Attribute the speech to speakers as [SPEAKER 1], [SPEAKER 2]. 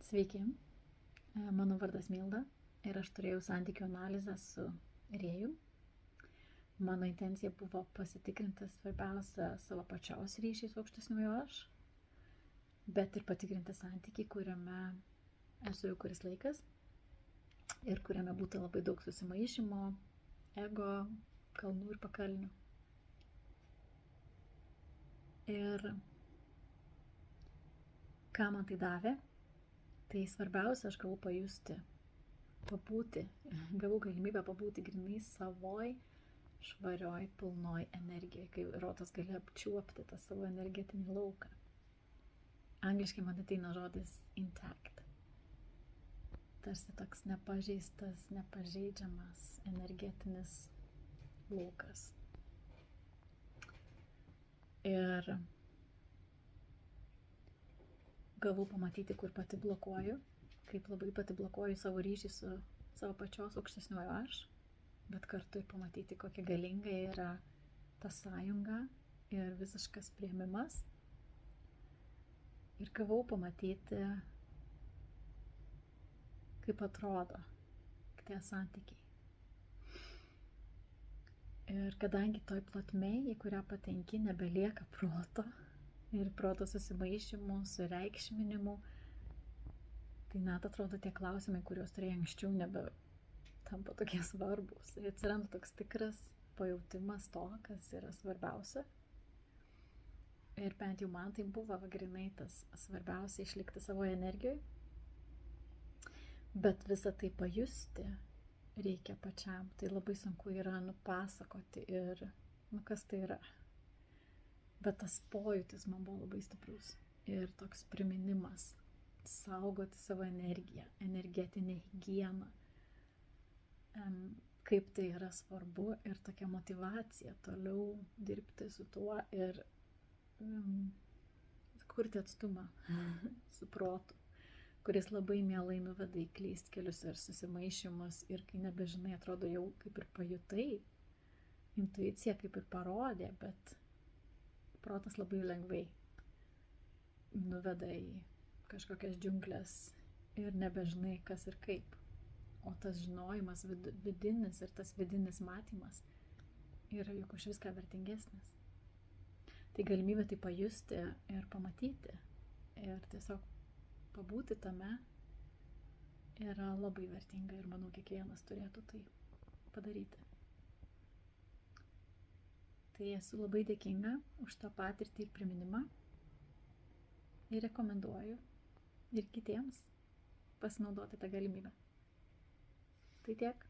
[SPEAKER 1] Sveiki, mano vardas Milda ir aš turėjau santykių analizę su Rėju. Mano intencija buvo pasitikrinti svarbiausia savo pačios ryšį su aukštesniuoju aš, bet ir patikrinti santykį, kuriame esu jau kuris laikas ir kuriame būtų labai daug susimaišymo, ego, kalnų ir pakalnių. Ir ką man tai davė? Tai svarbiausia, aš gavau pajusti, gavau galimybę pabūti grynai savoj, švarioj, pilnoj energijai, kai rotas gali apčiuopti tą savo energetinį lauką. Angliškai man ateina žodis intact. Tarsi toks nepažeistas, nepažeidžiamas energetinis laukas. Ir gavau pamatyti, kur pati blokuoju, kaip labai pati blokuoju savo ryšį su savo pačios aukštesniuoju aš, bet kartu ir pamatyti, kokia galinga yra ta sąjunga ir visiškas priėmimas. Ir gavau pamatyti, kaip atrodo tie santykiai. Ir kadangi toj plotmėj, į kurią patenki, nebelieka proto ir proto susimaišymų, sureikšminimų, tai net atrodo tie klausimai, kuriuos turėjai anksčiau, nebe tampa tokie svarbus. Ir atsiranda toks tikras pajautimas to, kas yra svarbiausia. Ir bent jau man tai buvo grinai tas svarbiausia išlikti savo energijoje. Bet visą tai pajusti reikia pačiam. Tai labai sunku yra nupasakoti ir, kas tai yra. Bet tas pojūtis man buvo labai stiprus. Ir toks priminimas saugoti savo energiją, energetinę higieną. Kaip tai yra svarbu ir tokia motyvacija toliau dirbti su tuo ir kurti atstumą su protu, kuris labai mielai nuveda į klystkelius ir susimaišymus ir kai nebežinai, atrodo jau kaip ir pajutai, intuicija kaip ir parodė, bet protas labai lengvai nuveda į kažkokias džiunglės ir nebežinai kas ir kaip. O tas žinojimas vidinis ir tas vidinis matymas yra juk už viską vertingesnis. Tai galimybė tai pajusti ir pamatyti ir tiesiog pabūti tame yra labai vertinga ir manau kiekvienas turėtų tai padaryti. Tai esu labai dėkinga už tą patirtį ir priminimą ir rekomenduoju ir kitiems pasinaudoti tą galimybę. Tai tiek.